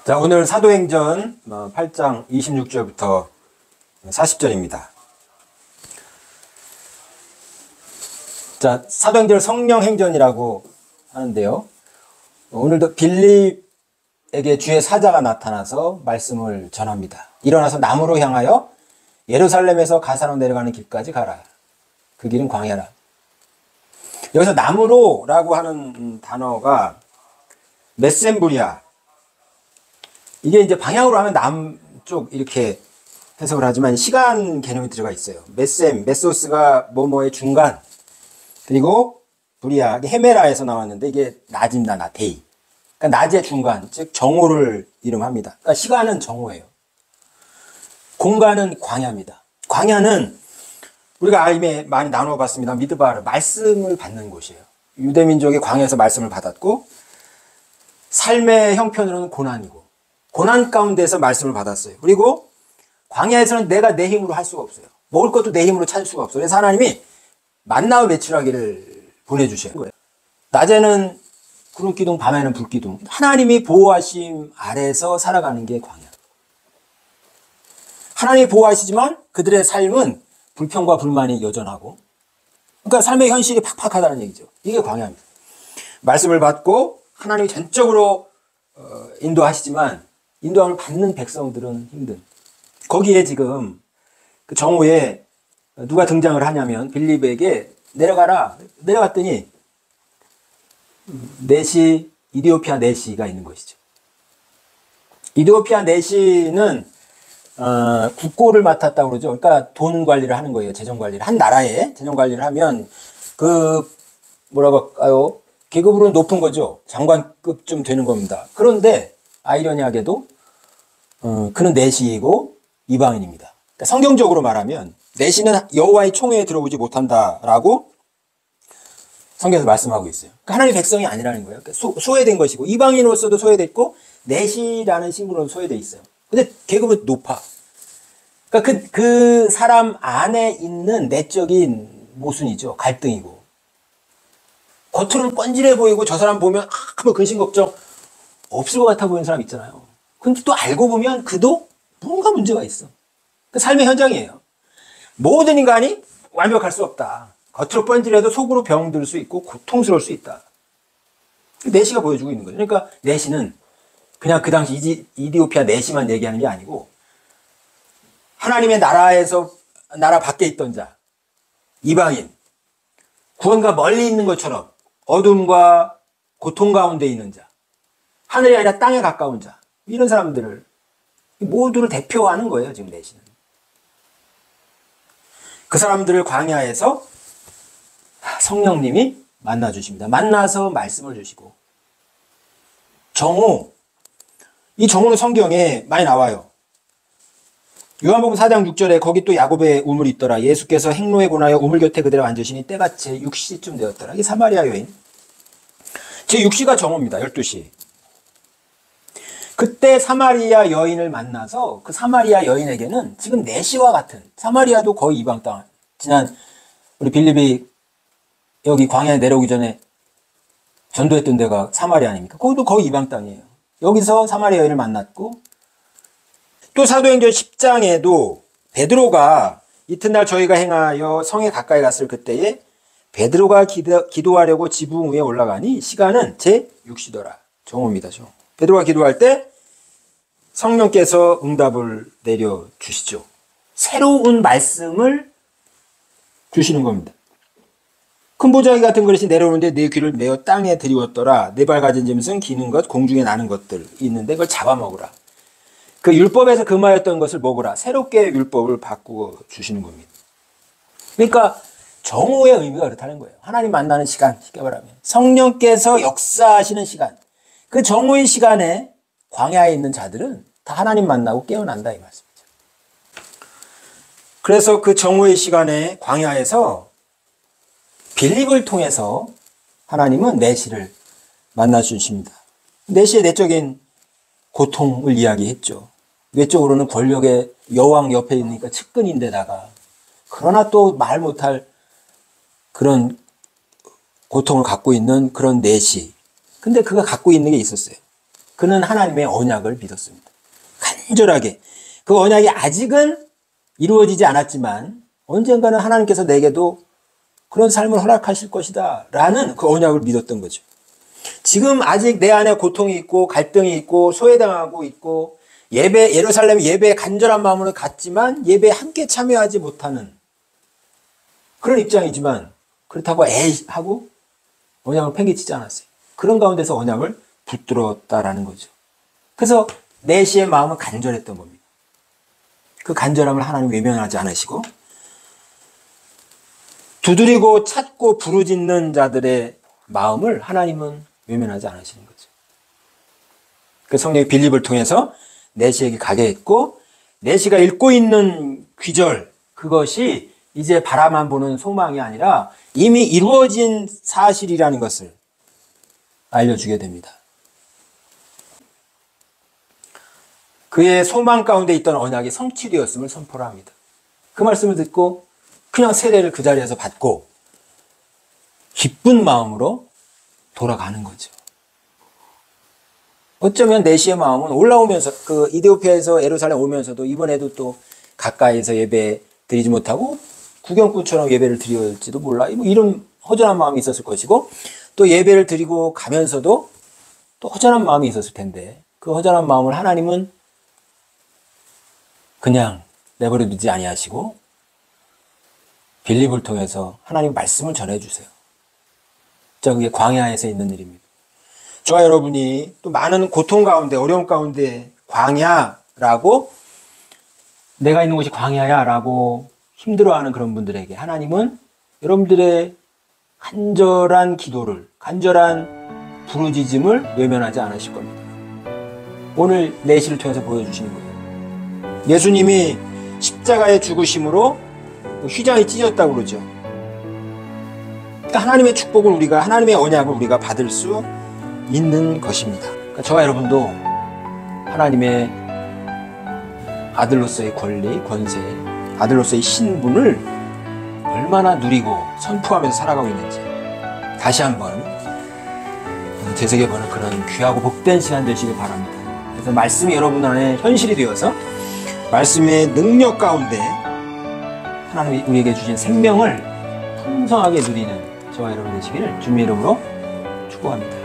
자, 오늘 사도행전 8장 26절부터 40절입니다. 자, 사도행전을 성령행전이라고 하는데요. 오늘도 빌립에게 주의 사자가 나타나서 말씀을 전합니다. 일어나서 남으로 향하여 예루살렘에서 가사로 내려가는 길까지 가라. 그 길은 광야라. 여기서 남으로라고 하는 단어가 메셈부리아. 이게 이제 방향으로 하면 남쪽 이렇게 해석을 하지만 시간 개념이 들어가 있어요. 메소스가 뭐뭐의 중간. 그리고 부리아, 헤메라에서 나왔는데 이게 낮입니다. 데이. 그러니까 낮의 중간, 즉 정오를 이름합니다. 그러니까 시간은 정오예요. 공간은 광야입니다. 광야는 우리가 이미 많이 나누어 봤습니다. 미드바르, 말씀을 받는 곳이에요. 유대민족이 광야에서 말씀을 받았고 삶의 형편으로는 고난이고 고난 가운데서 말씀을 받았어요. 그리고 광야에서는 내가 내 힘으로 할 수가 없어요. 먹을 것도 내 힘으로 찾을 수가 없어요. 그래서 하나님이 만나와 메추라기를 보내주셔요. 낮에는 구름기둥, 밤에는 불기둥. 하나님이 보호하심 아래에서 살아가는 게 광야. 하나님이 보호하시지만 그들의 삶은 불평과 불만이 여전하고, 그러니까 삶의 현실이 팍팍하다는 얘기죠. 이게 광야입니다. 말씀을 받고 하나님이 전적으로 인도하시지만 인도함을 받는 백성들은 힘든. 거기에 지금 그 정오에 누가 등장을 하냐면 빌립에게 내려가라. 내려갔더니 네시, 이디오피아 네시가 있는 것이죠. 이디오피아 네시는 국고를 맡았다고 그러죠. 그러니까 돈 관리를 하는 거예요. 재정 관리를. 한 나라에 재정 관리를 하면 뭐라고 할까요? 계급으로는 높은 거죠. 장관급쯤 되는 겁니다. 그런데 아이러니하게도 그는 내시이고 이방인입니다. 그러니까 성경적으로 말하면 내시는 여호와의 총회에 들어오지 못한다라고 성경에서 말씀하고 있어요. 그러니까 하나님의 백성이 아니라는 거예요. 그러니까 소외된 것이고 이방인으로서도 소외됐고 내시라는 신분으로 소외돼 있어요. 근데 계급은 높아. 그러니까 그 사람 안에 있는 내적인 모순이죠. 갈등이고. 겉으로는 뻔질해 보이고 저 사람 보면 뭐 근심 걱정 없을 것 같아 보이는 사람 있잖아요. 근데 또 알고 보면 그도 뭔가 문제가 있어. 그 삶의 현장이에요. 모든 인간이 완벽할 수 없다. 겉으로 뻔질해도 속으로 병들 수 있고 고통스러울 수 있다. 내시가 보여주고 있는 거죠. 그러니까 내시는 그냥 그 당시 이디오피아 내시만 얘기하는 게 아니고 하나님의 나라 밖에 있던 자, 이방인, 구원과 멀리 있는 것처럼 어둠과 고통 가운데 있는 자, 하늘이 아니라 땅에 가까운 자, 이런 사람들을 모두를 대표하는 거예요. 지금 내시는. 그 사람들을 광야에서 성령님이 만나주십니다. 만나서 말씀을 주시고 정오, 이 정오는 성경에 많이 나와요. 요한복음 4장 6절에 거기 또 야곱의 우물이 있더라. 예수께서 행로에 권하여 우물 곁에 그대로 앉으시니 때가 제 6시쯤 되었더라. 이게 사마리아 여인. 제 6시가 정오입니다. 12시. 그때 사마리아 여인을 만나서 그 사마리아 여인에게는 지금 내시와 같은, 사마리아도 거의 이방 땅. 지난 우리 빌립이 여기 광야에 내려오기 전에 전도했던 데가 사마리아 아닙니까? 거기도 거의 이방 땅이에요. 여기서 사마리아 여인을 만났고 또 사도행전 10장에도 베드로가 이튿날 저희가 행하여 성에 가까이 갔을 그때에 베드로가 기도하려고 지붕 위에 올라가니 시간은 제 6시더라. 정오입니다. 베드로가 기도할 때 성령께서 응답을 내려주시죠. 새로운 말씀을 주시는 겁니다. 큰 보자기 같은 그릇이 내려오는데 내 귀를 메어 땅에 들이웠더라. 네 발 가진 짐승, 기는 것, 공중에 나는 것들 있는데 그걸 잡아먹으라. 그 율법에서 금하였던 것을 먹으라. 새롭게 율법을 바꾸어 주시는 겁니다. 그러니까 정오의 의미가 그렇다는 거예요. 하나님 만나는 시간, 쉽게 말하면 성령께서 역사하시는 시간. 그 정오의 시간에 광야에 있는 자들은 다 하나님 만나고 깨어난다 이 말씀이죠. 그래서 그 정오의 시간에 광야에서 빌립을 통해서 하나님은 내시를 만나 주십니다. 내시의 내적인 고통을 이야기했죠. 외적으로는 권력의 여왕 옆에 있으니까 측근인데다가 그러나 또 말 못할 그런 고통을 갖고 있는 그런 내시. 근데 그가 갖고 있는 게 있었어요. 그는 하나님의 언약을 믿었습니다. 간절하게. 그 언약이 아직은 이루어지지 않았지만 언젠가는 하나님께서 내게도 그런 삶을 허락하실 것이다 라는 그 언약을 믿었던 거죠. 지금 아직 내 안에 고통이 있고 갈등이 있고 소외당하고 있고 예루살렘 예배에 간절한 마음으로 갔지만 예배에 함께 참여하지 못하는 그런 입장이지만 그렇다고 에이 하고 언약을 팽개치지 않았어요. 그런 가운데서 언약을 붙들었다라는 거죠. 그래서 내시의 마음은 간절했던 겁니다. 그 간절함을 하나님 외면하지 않으시고 두드리고 찾고 부르짖는 자들의 마음을 하나님은 외면하지 않으시는 거죠. 그 성령의 빌립을 통해서 내시에게 가게 했고 내시가 읽고 있는 귀절 그것이 이제 바라만 보는 소망이 아니라 이미 이루어진 사실이라는 것을 알려주게 됩니다. 그의 소망 가운데 있던 언약이 성취되었음을 선포를 합니다. 그 말씀을 듣고 그냥 세례를 그 자리에서 받고 기쁜 마음으로 돌아가는 거죠. 어쩌면 내시의 마음은 올라오면서 그 이디오피아에서 예루살렘 오면서도 이번에도 또 가까이에서 예배 드리지 못하고 구경꾼처럼 예배를 드릴지도 몰라. 뭐 이런 허전한 마음이 있었을 것이고 또 예배를 드리고 가면서도 또 허전한 마음이 있었을 텐데 그 허전한 마음을 하나님은 그냥 내버려 두지 아니하시고 빌립을 통해서 하나님 말씀을 전해주세요. 자, 그게 광야에서 있는 일입니다. 저와 여러분이 또 많은 고통 가운데 어려움 가운데 광야라고 내가 있는 곳이 광야야 라고 힘들어하는 그런 분들에게 하나님은 여러분들의 간절한 기도를 간절한 부르짖음을 외면하지 않으실 겁니다. 오늘 내시를 통해서 보여주시는 거예요. 예수님이 십자가의 죽으심으로 휘장이 찢어졌다고 그러죠. 그러니까 하나님의 축복을 우리가 하나님의 언약을 우리가 받을 수 있는 것입니다. 그러니까 저와 여러분도 하나님의 아들로서의 권리, 권세, 아들로서의 신분을 얼마나 누리고 선포하면서 살아가고 있는지 다시 한번 되새겨보는 그런 귀하고 복된 시간 되시길 바랍니다. 그래서 말씀이 여러분 안에 현실이 되어서 말씀의 능력 가운데 하나님이 우리에게 주신 생명을 풍성하게 누리는 저와 여러분 되시기를 주님의 이름으로 축복합니다.